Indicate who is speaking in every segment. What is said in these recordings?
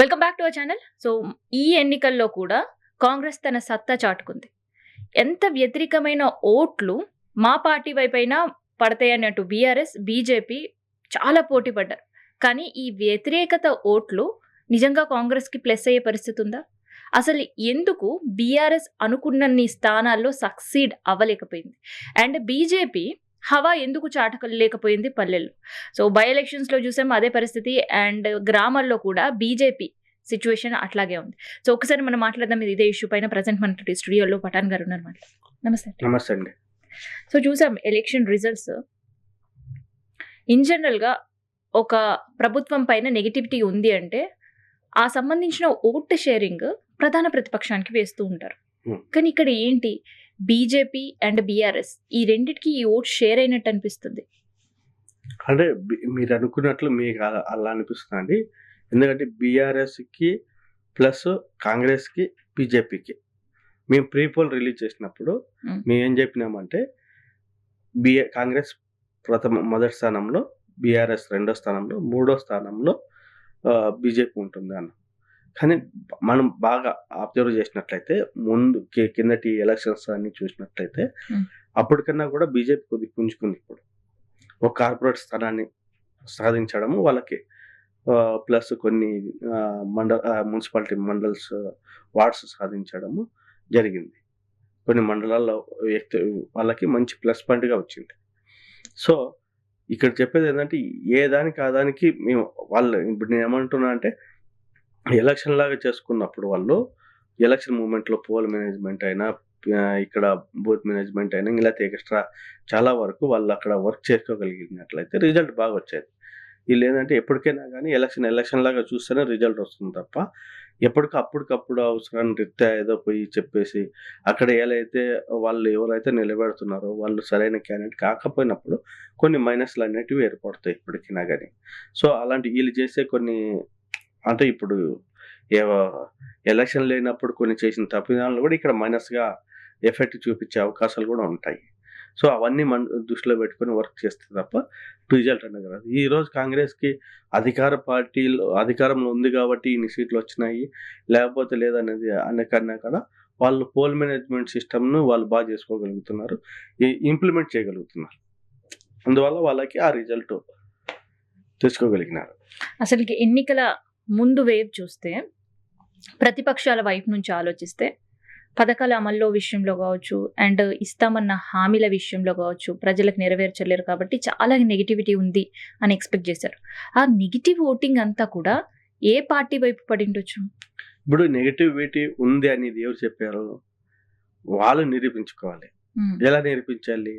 Speaker 1: Welcome back to our channel. So, ఈ ఎన్నికల్లో కూడా కాంగ్రెస్ తన సత్తా చాటుకుంది. ఎంత వ్యతిరేకమైన ఓట్లు మా పార్టీ వైపైనా పడతాయన్నట్టు బీఆర్ఎస్, బీజేపీ చాలా పోటీ పడ్డారు. కానీ ఈ వ్యతిరేకత ఓట్లు నిజంగా కాంగ్రెస్‌కి ప్లస్ అయ్యే పరిస్థితి ఉందా? అసలు ఎందుకు బీఆర్ఎస్ అనుకున్నన్ని స్థానాల్లో సక్సీడ్ అవ్వలేకపోయింది? అండ్ బీజేపీ హవా ఎందుకు చాటలేకపోయింది పల్లెల్లో? సో, బై ఎలక్షన్స్‌లో చూసాం అదే పరిస్థితి. అండ్ గ్రామాల్లో కూడా బీజేపీ సిట్యుయేషన్ అట్లాగే ఉంది. సో, ఒక్కసారి మనం మాట్లాడదాం ఇదే ఇష్యూ పైన. ప్రెజెంట్ మనతోటి స్టూడియోలో పఠాన్ గారు ఉన్నారు మాట. నమస్తే.
Speaker 2: నమస్తే అండి.
Speaker 1: సో, చూసాం ఎలక్షన్ రిజల్ట్స్. ఇన్ జనరల్‌గా ఒక ప్రభుత్వం పైన నెగటివిటీ ఉంది అంటే, ఆ సంబంధించిన ఓటు షేరింగ్ ప్రధాన ప్రతిపక్షానికి వేస్తూ ఉంటారు. కానీ ఇక్కడ ఏంటి, బీజేపీ అండ్ బీఆర్ఎస్ ఈ రెండిటికి ఈ ఓట్ షేర్ అయినట్టు అనిపిస్తుంది.
Speaker 2: అంటే మీరు అనుకున్నట్లు మీకు అలా అనిపిస్తుందా అండి? ఎందుకంటే బీఆర్ఎస్‌కి ప్లస్ కాంగ్రెస్‌కి, బీజేపీకి మేము ప్రీ పోల్ రిలీజ్ చేసినప్పుడు మేమేం చెప్పినామంటే కాంగ్రెస్ మొదటి స్థానంలో, బీఆర్ఎస్ రెండో స్థానంలో, మూడో స్థానంలో బీజేపీ ఉంటుంది అన్న. కానీ మనం బాగా అబ్జర్వ్ చేసినట్లయితే ముందు కిందటి ఎలక్షన్స్ అన్ని చూసినట్లయితే అప్పటికన్నా కూడా బీజేపీ కొద్దిగా పుంజుకుంది. ఇప్పుడు ఒక కార్పొరేట్ స్థానాన్ని సాధించడము వాళ్ళకి, ప్లస్ కొన్ని మున్సిపాలిటీ మండల్స్ వార్డ్స్ సాధించడము జరిగింది. కొన్ని మండలాల్లో వాళ్ళకి మంచి ప్లస్ పాయింట్గా వచ్చింది. సో ఇక్కడ చెప్పేది ఏంటంటే ఏ దానికి ఆ దానికి మేము వాళ్ళు ఇప్పుడు నేను ఏమంటున్నా అంటే ఎలక్షన్ లాగా చేసుకున్నప్పుడు వాళ్ళు ఎలక్షన్ మూమెంట్లో పోల్ మేనేజ్మెంట్ అయినా ఇక్కడ బూత్ మేనేజ్మెంట్ అయినా ఇలా ఎక్స్ట్రా చాలా వరకు వాళ్ళు అక్కడ వర్క్ చేసుకోగలిగినట్లయితే రిజల్ట్ బాగా వచ్చేది. వీళ్ళు ఏంటంటే ఎప్పటికైనా కానీ ఎలక్షన్ లాగా చూస్తేనే రిజల్ట్ వస్తుంది తప్ప అప్పటికప్పుడు అవసరాన్ని రీత్యా ఏదో పోయి చెప్పేసి అక్కడ వాళ్ళు ఎవరైతే నిలబెడుతున్నారో వాళ్ళు సరైన క్యాండిడేట్ కాకపోయినప్పుడు కొన్ని మైనస్లు అనేటివి ఏర్పడతాయి ఇప్పటికైనా కానీ. సో అలాంటి వీళ్ళు చేసే కొన్ని అంటే ఇప్పుడు ఎలక్షన్ లేనప్పుడు కొన్ని చేసిన తప్పిదాలను కూడా ఇక్కడ మైనస్గా ఎఫెక్ట్ చూపించే అవకాశాలు కూడా ఉంటాయి. సో అవన్నీ దృష్టిలో పెట్టుకొని వర్క్ చేస్తే తప్ప రిజల్ట్ అనేది రాదు. ఈరోజు కాంగ్రెస్కి అధికారంలో ఉంది కాబట్టి ఇన్ని సీట్లు వచ్చినాయి, లేకపోతే లేదనేది కన్నా కూడా వాళ్ళు పోల్ మేనేజ్మెంట్ సిస్టమ్ను వాళ్ళు బాగా చేసుకోగలుగుతున్నారు, ఇంప్లిమెంట్ చేయగలుగుతున్నారు. అందువల్ల వాళ్ళకి ఆ రిజల్ట్ తెచ్చుకోగలిగినారు.
Speaker 1: అసలుకి ఎన్నికల ముందు వేవ్ చూస్తే ప్రతిపక్షాల వైపు నుంచి ఆలోచిస్తే పథకాల అమల్లో విషయంలో కావచ్చు, అండ్ ఇస్తామన్న హామీల విషయంలో కావచ్చు, ప్రజలకు నెరవేర్చలేరు కాబట్టి చాలా నెగిటివిటీ ఉంది అని ఎక్స్పెక్ట్ చేశారు. ఆ నెగిటివ్ ఓటింగ్ అంతా కూడా ఏ పార్టీ వైపు పడి ఉండొచ్చు?
Speaker 2: ఇప్పుడు నెగిటివిటీ ఉంది అనేది ఎవరు చెప్పారు? వాళ్ళు నిరూపించుకోవాలి. ఎలా నిరూపించాలి?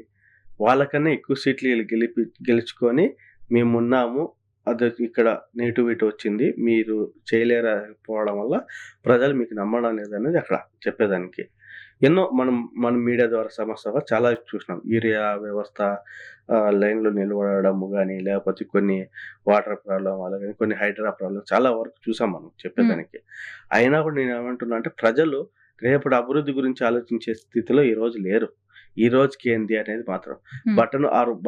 Speaker 2: వాళ్ళకన్నా ఎక్కువ సీట్లు గెలుచుకొని మేమున్నాము, అది ఇక్కడ నెగిటివిటీ వచ్చింది, మీరు చేయలేకపోవడం వల్ల ప్రజలు మీకు నమ్మడం లేదనేది అక్కడ చెప్పేదానికి. ఎన్నో మన మీడియా ద్వారా సమస్యగా చాలా చూసినాం. యూరియా వ్యవస్థ లైన్లో నిలబడము కానీ, లేకపోతే కొన్ని వాటర్ ప్రాబ్లం వల్ల కానీ, కొన్ని హైడ్రా ప్రాబ్లం చాలా వరకు చూసాం మనం చెప్పేదానికి. అయినా కూడా నేను ఏమంటున్నా అంటే ప్రజలు రేపటి అభివృద్ధి గురించి ఆలోచించే స్థితిలో ఈరోజు లేరు. ఈ రోజుకి ఏంది అనేది మాత్రం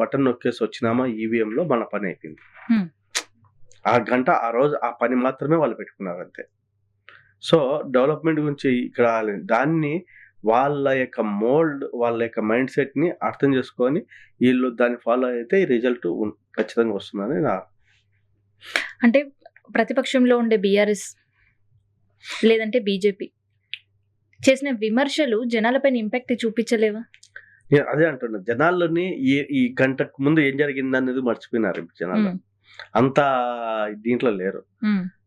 Speaker 2: బటన్ నొక్కేసి వచ్చినామా ఈవీఎంలో మన పని అయిపోయింది. ఆ గంట ఆ రోజు ఆ పని మాత్రమే వాళ్ళు పెట్టుకున్నారు అంతే. సో డెవలప్మెంట్ గురించి ఇక్కడ దాన్ని వాళ్ళ యొక్క వాళ్ళ యొక్క మైండ్ సెట్ని అర్థం చేసుకొని వీళ్ళు దాన్ని ఫాలో అయితే ఈ రిజల్ట్ ఖచ్చితంగా వస్తుందని నా.
Speaker 1: అంటే ప్రతిపక్షంలో ఉండే బీఆర్ఎస్ లేదంటే బీజేపీ చేసిన విమర్శలు జనాలపైన ఇంపాక్ట్ చూపించలేవా?
Speaker 2: అదే అంటున్నా, జనాల్లోని ఈ గంటకు ముందు ఏం జరిగింది అనేది మర్చిపోయినారు జనాలు. అంతా దీంట్లో లేరు.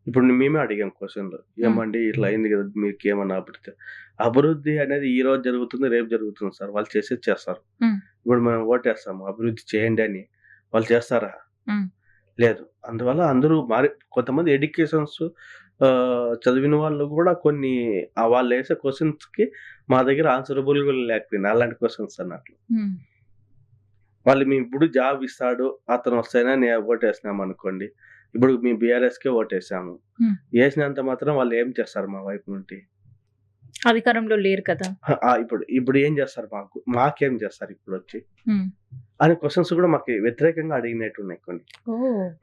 Speaker 2: ఇప్పుడు మేమే అడిగాం క్వశ్చన్లు, ఏమండి ఇట్లా అయింది కదా, మీకు ఏమన్నా అభివృద్ధి అనేది ఈ రోజు జరుగుతుంది, రేపు జరుగుతుంది సార్, వాళ్ళు చేస్తారు. ఇప్పుడు మనం ఓటేస్తాము అభివృద్ధి చేయండి అని, వాళ్ళు చేస్తారా? లేదు. అందువల్ల అందరూ కొంతమంది ఎడ్యుకేషన్స్ చదివిన వాళ్ళు కూడా కొన్ని వాళ్ళు వేసే క్వశ్చన్స్కి మా దగ్గర ఆన్సరబుల్ లేకపోయింది, అలాంటి క్వశ్చన్స్ అన్నట్లు. వాళ్ళు మీ ఇప్పుడు జాబ్ ఇస్తాడు అతను వస్తేనే నేను ఓటేసినాము అనుకోండి, ఇప్పుడు మీ బీఆర్ఎస్కే ఓటేసాము, వేసినంత మాత్రం వాళ్ళు ఏం చేస్తారు మా వైపు నుండి?
Speaker 1: అధికారంలో లేరు కదా,
Speaker 2: ఇప్పుడు ఏం చేస్తారు, మాకేం చేస్తారు ఇప్పుడు వచ్చి అనే క్వశ్చన్స్ కూడా మాకు వ్యతిరేకంగా అడిగినట్టు ఉన్నాయి కొన్ని.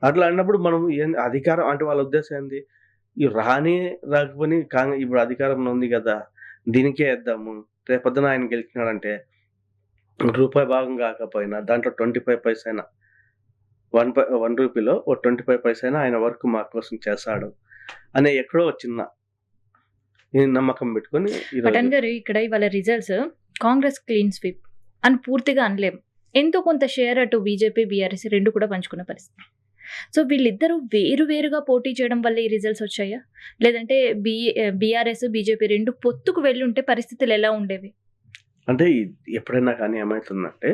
Speaker 2: అట్లా అన్నప్పుడు మనం అధికారం అంటే వాళ్ళ ఉద్దేశం ఏంది, ఈ రాని రాకపోని ఇప్పుడు అధికారంలో ఉంది కదా! దీనికే ఏద్దాము. రేపొద్దున ఆయన గెలిచినాడంటే రూపాయి భాగం కాకపోయినా దాంట్లో 25 పైసైనా రూ. 1 ఓ 25 పైసైనా ఆయన వర్క్ మా కోసం చేస్తాడు అనే ఎక్కడో చిన్న ఈ నమ్మకం పెట్టుకొని ఈరోజు
Speaker 1: పఠాన్ గారు ఇక్కడ ఇవాళ రిజల్ట్స్ కాంగ్రెస్ క్లీన్ స్వీప్ అని పూర్తిగా అనలేం. ఎంతో కొంత షేర్ అటు బీజేపీ బీఆర్ఎస్ రెండు కూడా పంచుకున్న పరిస్థితి. సో వీళ్ళిద్దరూ వేరువేరుగా పోటీ చేయడం వల్ల ఈ రిజల్ట్స్ వచ్చాయా, లేదంటే బీఆర్ఎస్ బీజేపీ రెండు పొత్తుకు వెళ్ళి ఉంటే పరిస్థితులు ఎలా ఉండేవి?
Speaker 2: అంటే ఎప్పుడైనా కానీ ఏమవుతుందంటే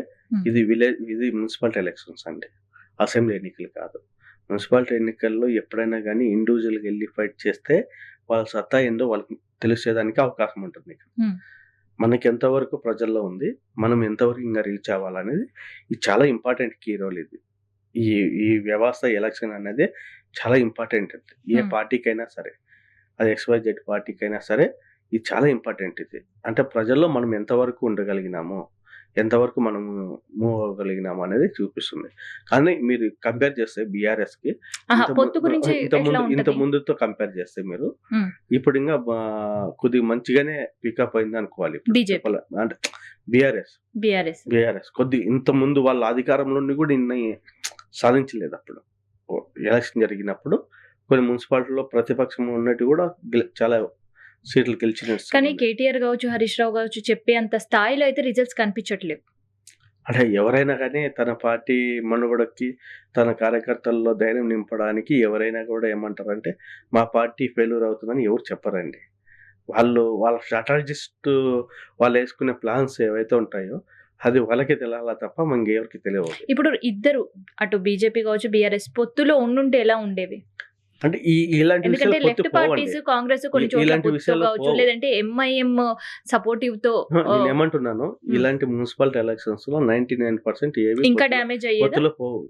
Speaker 2: ఇది మున్సిపాలిటీ ఎలక్షన్స్ అండి, అసెంబ్లీ ఎన్నికలు కాదు. మున్సిపాలిటీ ఎన్నికల్లో ఎప్పుడైనా కానీ ఇండివిజువల్గా వెళ్ళి ఫైట్ చేస్తే వాళ్ళ సత్తా ఏందో వాళ్ళకి తెలిసేదానికి అవకాశం ఉంటుంది. మనకి ఎంతవరకు ప్రజల్లో ఉంది, మనం ఎంతవరకు ఇంకా రీచ్ అవ్వాలనేది ఇది చాలా ఇంపార్టెంట్ కీ రోల్. ఇది ఈ వ్యవస్థ ఎలక్షన్ అనేది చాలా ఇంపార్టెంట్. ఏ పార్టీకైనా సరే, అది XYZ పార్టీకైనా సరే ఇది చాలా ఇంపార్టెంట్. ఇది అంటే ప్రజల్లో మనం ఎంతవరకు ఉండగలిగినాము, ఎంతవరకు మనము మూవ్ అవ్వగలిగినాము అనేది చూపిస్తుంది. కానీ మీరు కంపేర్ చేస్తే బీఆర్ఎస్కి ఇంత ముందుతో కంపేర్ చేస్తే మీరు ఇప్పుడు ఇంకా కొద్దిగా మంచిగానే పికప్ అయింది అనుకోవాలి. అంటే బీఆర్ఎస్ కొద్ది ఇంత ముందు వాళ్ళ అధికారంలో ఉండి కూడా ఇన్ని సాధించలేదు. అప్పుడు ఎలక్షన్ జరిగినప్పుడు కొన్ని మున్సిపాలిటీలో ప్రతిపక్షం ఉన్నట్టు కూడా చాలా సీట్లు గెలిచిన.
Speaker 1: కానీ కేటీఆర్ కావచ్చు, హరీష్ రావు కావచ్చు చెప్పే అంత స్థాయిలో అయితే రిజల్ట్స్ కనిపించట్లేదు.
Speaker 2: అంటే ఎవరైనా కానీ తన పార్టీ మనుగడకి తన కార్యకర్తల్లో ధైర్యం నింపడానికి ఎవరైనా కూడా ఏమంటారంటే మా పార్టీ ఫెయిల్యూర్ అవుతుందని ఎవరు చెప్పరండి. వాళ్ళ స్ట్రాటజిస్ట్ వాళ్ళు వేసుకునే ప్లాన్స్ ఏవైతే ఉంటాయో అది వాళ్ళకి తెలియాలా తప్ప మనకి ఎవరికి తెలియదు.
Speaker 1: ఇప్పుడు ఇద్దరు అటు బీజేపీ కావచ్చు బీఆర్ఎస్ పొత్తులో ఉండుంటే ఎలా ఉండేవి?
Speaker 2: అంటే ఇలాంటి
Speaker 1: ఎందుకంటే లెఫ్ట్ పార్టీస్ కాంగ్రెస్ కొన్ని చోట్ల పొత్తు కావచ్చు, లేదంటే ఎంఐఎం సపోర్టివ్ తో.
Speaker 2: నేను ఏమంటున్నాను, ఇలాంటి మున్సిపాలిటీ ఎలక్షన్స్ లో 99% ఏవి
Speaker 1: ఇంకా డ్యామేజ్ అయ్యేది
Speaker 2: పోవు.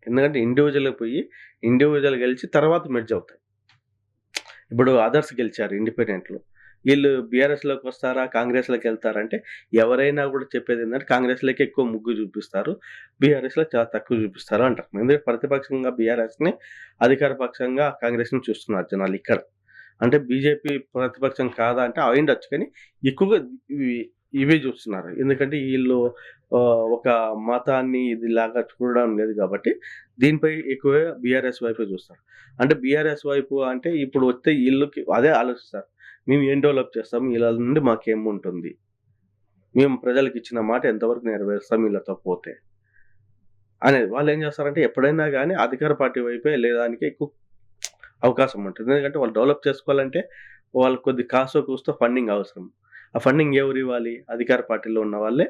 Speaker 2: ఎందుకంటే ఇండివిజువల్ గెలిచి తర్వాత మెర్జ్ అవుతాయి. ఇప్పుడు అదర్స్ గెలిచారు ఇండిపెండెంట్లు, వీళ్ళు బీఆర్ఎస్లోకి వస్తారా కాంగ్రెస్లోకి వెళ్తారంటే ఎవరైనా కూడా చెప్పేది ఏంటంటే కాంగ్రెస్లోకి ఎక్కువ ముగ్గు చూపిస్తారు, బీఆర్ఎస్లో చాలా తక్కువ చూపిస్తారు అంటారు. ఎందుకంటే ప్రతిపక్షంగా బీఆర్ఎస్ని, అధికార పక్షంగా కాంగ్రెస్ని చూస్తున్నారు జనాలు ఇక్కడ. అంటే బీజేపీ ప్రతిపక్షం కాదా అంటే అయిండొచ్చు, కానీ ఎక్కువగా ఇవే చూస్తున్నారు. ఎందుకంటే వీళ్ళు ఒక మతాన్ని ఇది లాగా చూడడం లేదు కాబట్టి దీనిపై ఎక్కువగా బీఆర్ఎస్ వైపే చూస్తారు. అంటే బీఆర్ఎస్ వైపు అంటే ఇప్పుడు వస్తే వీళ్ళకి అదే ఆలోచిస్తారు, మేము ఏం డెవలప్ చేస్తాం, వీళ్ళ నుండి మాకేముంటుంది, మేము ప్రజలకు ఇచ్చిన మాట ఎంతవరకు నెరవేరుస్తాం వీళ్ళతో పోతే అనేది. వాళ్ళు ఏం చేస్తారంటే ఎప్పుడైనా కానీ అధికార పార్టీ వైపే లేదానికి ఎక్కువ అవకాశం ఉంటుంది. ఎందుకంటే వాళ్ళు డెవలప్ చేసుకోవాలంటే వాళ్ళకి కొద్ది కాసో కూస్తో ఫండింగ్ అవసరం. ఆ ఫండింగ్ ఎవరు ఇవ్వాలి? అధికార పార్టీలో ఉన్న వాళ్ళే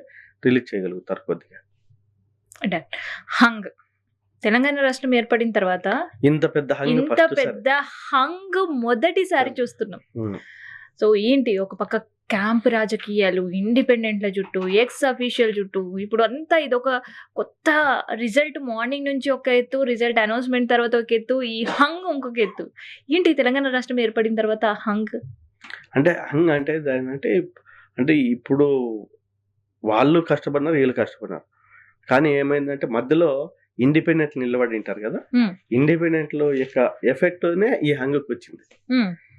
Speaker 2: రిలీజ్ చేయగలుగుతారు కొద్దిగా.
Speaker 1: హంగ్ తెలంగాణ రాష్ట్రం ఏర్పడిన తర్వాత ఇంత పెద్ద హంగ్ మొదటిసారి చూస్తున్నాం. సో ఏంటి, ఒక పక్క క్యాంప్ రాజకీయాలు, ఇండిపెండెంట్ల చుట్టూ, ఎక్స్ అఫీషియల్ చుట్టూ, ఇప్పుడు అంతా ఇది ఒక కొత్త రిజల్ట్. మార్నింగ్ నుంచి ఒక ఎత్తు, రిజల్ట్ అనౌన్స్మెంట్ తర్వాత ఒక ఎత్తు, ఈ హంగ్ ఇంకొక ఎత్తు. ఏంటి తెలంగాణ రాష్ట్రం ఏర్పడిన తర్వాత హంగ్
Speaker 2: అంటే అంటే ఇప్పుడు వాళ్ళు కష్టపడినారు, వీళ్ళు కష్టపడినారు. కానీ ఏమైందంటే మధ్యలో ఇండిపెండెంట్ నిలబడి ఉంటారు కదా, ఇండిపెండెంట్ లో యొక్క ఎఫెక్ట్నే ఈ హంగ్కి వచ్చింది.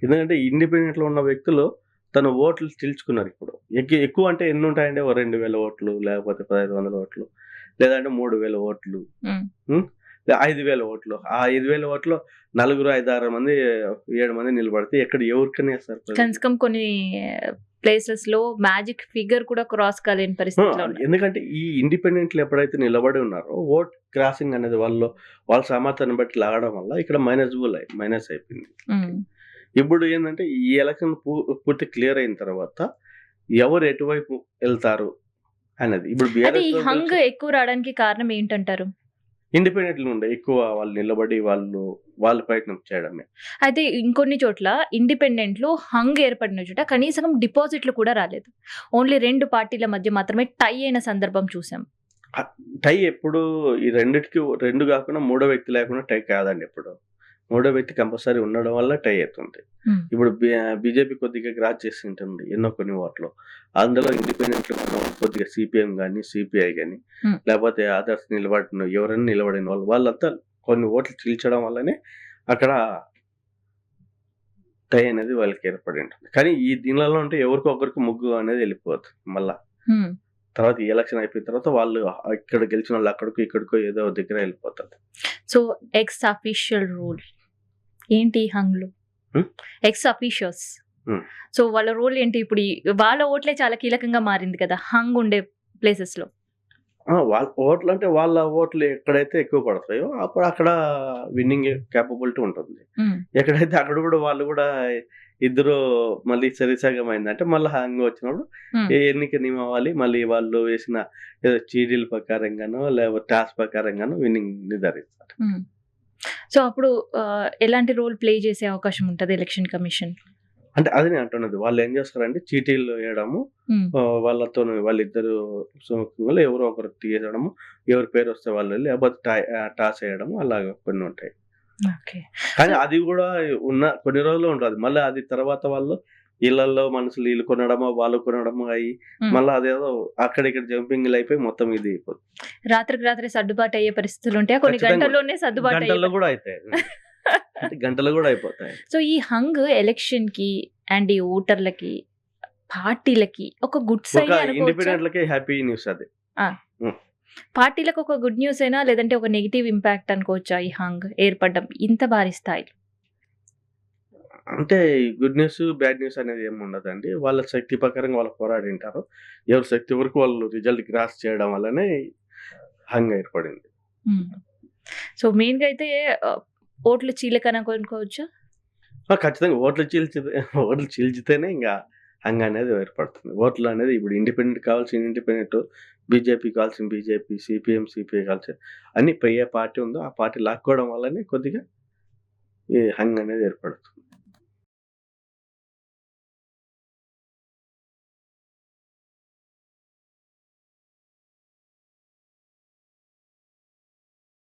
Speaker 2: ఎందుకంటే ఇండిపెండెంట్ లో ఉన్న వ్యక్తులు తన ఓట్లు చీల్చుకున్నారు. ఇప్పుడు ఎక్కువ అంటే ఎన్ని ఉంటాయంటే 2,000 ఓట్లు, లేకపోతే 1,500 ఓట్లు, లేదంటే 3,000 ఓట్లు, 5,000 ఓట్లు. ఆ 5,000 ఓట్లు 4, 5, 6 మంది 7 మంది నిలబడితే ఎక్కడ ఎవరికనే వేస్తారు?
Speaker 1: కనీసం కొన్ని ప్లేసెస్ లో మ్యాజిక్ ఫిగర్ కూడా క్రాస్ కాలేని పరిస్థితిలో.
Speaker 2: ఎందుకంటే ఈ ఇండిపెండెంట్లు ఎప్పుడైతే నిలబడి ఉన్నారో ఓట్ క్రాసింగ్ అనేది వాళ్ళ సామర్థ్యాన్ని బట్టి లాగడం వల్ల ఇక్కడ మైనస్ అయిపోయింది. ఇప్పుడు ఏంటంటే ఈ ఎలక్షన్ పూర్తి క్లియర్ అయిన తర్వాత ఎవరు ఎటువైపు వెళ్తారు అనేది ఇప్పుడు
Speaker 1: ఈ హంగ్ ఎక్కువ రావడానికి కారణం ఏంటంటారు?
Speaker 2: ఇండిపెండెంట్లు ఉండే ఎక్కువ వాళ్ళు నిలబడి వాళ్ళు ప్రయత్నం చేయడమే.
Speaker 1: అయితే ఇంకొన్ని చోట్ల ఇండిపెండెంట్లు హంగ్ ఏర్పడిన చోట కనీసం డిపాజిట్లు కూడా రాలేదు. ఓన్లీ 2 పార్టీల మధ్య మాత్రమే టై అయిన సందర్భం చూసాం.
Speaker 2: టై ఎప్పుడు ఈ రెండిటికి 2 కాకుండా 3వ వ్యక్తి లేకుండా టై కాదండి. ఎప్పుడు 3వ వ్యక్తి కంపల్సరీ ఉండడం వల్ల టై అవుతుంది. ఇప్పుడు బీజేపీ కొద్దిగా గ్రాస్ చేసి ఉంటుంది ఎన్నో కొన్ని ఓట్లు, అందులో ఇండిపెండెంట్ కొద్దిగా సిపిఎం కానీ సిపిఐ కానీ లేకపోతే అదర్స్ ఎవరైనా నిలబడిన వాళ్ళంతా కొన్ని ఓట్లు చీల్చడం వల్లనే అక్కడ టై అనేది వాళ్ళకి ఏర్పడి ఉంటుంది. కానీ ఈ దీనిలలో ఉంటే ఎవరికో ఒకరికి ముగ్గు అనేది వెళ్ళిపోతుంది మళ్ళా.
Speaker 1: హ్మ్.
Speaker 2: తర్వాత ఈ ఎలక్షన్ అయిపోయిన తర్వాత వాళ్ళు ఇక్కడ గెలిచిన వాళ్ళు అక్కడికో ఇక్కడికో ఏదో ఒక దగ్గర వెళ్ళిపోతుంది.
Speaker 1: సో ఎక్స్ అఫీషియల్ రూల్ ఏంటి హంగ్‌లో?
Speaker 2: హ్మ్.
Speaker 1: ఎక్స్ అఫీషియస్.
Speaker 2: హ్మ్.
Speaker 1: సో వాళ్ళ రోల్ ఏంటి? ఇప్పుడు వాళ్ళ ఓట్లే చాలా కీలకంగా మారింది కదా! హంగ్ ఉండే ప్లేసెస్‌లో.
Speaker 2: వాళ్ళ ఓట్లు అంటే వాళ్ళ ఓట్లు ఎక్కడైతే ఎక్కువ పడతాయో అప్పుడు అక్కడ విన్నింగ్ కేపబిలిటీ ఉంటుంది.
Speaker 1: హ్మ్.
Speaker 2: ఎక్కడైతే అక్కడ కూడా వాళ్ళు కూడా ఇద్దరు మళ్ళీ సరిసగం అయిందంటే మళ్ళీ హ్యాంగ్ వచ్చినప్పుడు
Speaker 1: హ్మ్.
Speaker 2: ఎన్నికనేమి అవ్వాలి. మళ్ళీ వాళ్ళు వేసిన ఏదో చీటీల ప్రకారంగానో లేకపోతే టాస్ ప్రకారంగానో విన్నింగ్ నిర్ధారిస్తారు.
Speaker 1: హ్మ్. సో అప్పుడు ఎలాంటి రోల్ ప్లే చేసే అవకాశం ఉంటది ఎలక్షన్ కమిషన్?
Speaker 2: అంటే అది నేను అంటున్నది. వాళ్ళేం చేస్తారంటే చీటీలు వేయడము,
Speaker 1: హ్మ్.
Speaker 2: వాళ్ళతోని వాళ్ళిద్దరు సుముఖంగా ఎవరో ఒకరు తీయడము, ఎవరి పేరొస్తే వాళ్ళు లేకపోతే టాస్ ఏయడము అలాగా కొన్ని ఉంటాయి.
Speaker 1: ఓకే.
Speaker 2: కానీ
Speaker 1: సో
Speaker 2: అది గూడా కొన్ని రోజులు ఉంటది. మళ్ళీ అది తర్వాత వాళ్ళు ఈళ్ళల్లో మనుషులు ఈళ్ళు కొనడమో, వాళ్ళు కొనడమో అయ్యి
Speaker 1: హ్మ్.
Speaker 2: మళ్ళా అదేదో అక్కడ ఇక్కడ జంపింగ్‌లయిపోయి మొత్తం ఇది అయిపోతుంది.
Speaker 1: రాత్రికి రాత్రే సర్దుబాటు అయ్యే పరిస్థితులుంటాయా? కొన్ని
Speaker 2: ఖచ్చితంగా
Speaker 1: గంటల్లోనే సర్దుబాటు అయ్యే
Speaker 2: గంటల్లో గూడా అయితాయి. అంటే గంటల్లో గూడా అయిపోతాయి.
Speaker 1: సో ఈ హంగ్ ఎలక్షన్‌కి అండ్ ఈ ఓటర్లకి, పార్టీలకి ఒక గుడ్
Speaker 2: ఒక
Speaker 1: సైనే అనుకోవచ్చా?
Speaker 2: ఇండిపెండెంట్‌లకే హ్యాపీ న్యూస్ అది.
Speaker 1: ఆ!
Speaker 2: హ్మ్.
Speaker 1: పార్టీలకు ఒక గుడ్ న్యూసేనా? లేదంటే ఒక నెగెటివ్ ఇంపాక్ట్ అనుకోవచ్చా ఈ హంగ్ ఏర్పడడం ఇంత భారీ స్థాయిలో?
Speaker 2: అంటే గుడ్ న్యూస్, బ్యాడ్ న్యూస్ అనేది ఏమి ఉండదండి. వాళ్ళ శక్తి ప్రకారంగా వాళ్ళు పోరాడింటారు. ఎవరి శక్తి వరకు వాళ్ళు రిజల్ట్ గ్రాస్ చేయడం వల్లనే హంగ్ ఏర్పడింది.
Speaker 1: హ్మ్. సో మెయిన్‌గా అయితే ఓట్లు చీలకని అనుకోవచ్చా?
Speaker 2: ఖచ్చితంగా ఓట్లు చీల్చితేనే ఇంగ హంగ్ అనేది ఏర్పడుతుంది. ఓట్లు అనేది ఇప్పుడు ఇండిపెండెంట్ కావాల్సిన ఇండిపెండెంట్, బీజేపీ కావాల్సిన బీజేపీ, సీపీఎం, సిపిఐ కావాల్సిన అన్ని ఏ పార్టీ ఉందో ఆ పార్టీ లాక్కోవడం వల్లనే కొద్దిగా ఈ హంగ్ అనేది ఏర్పడుతుంది.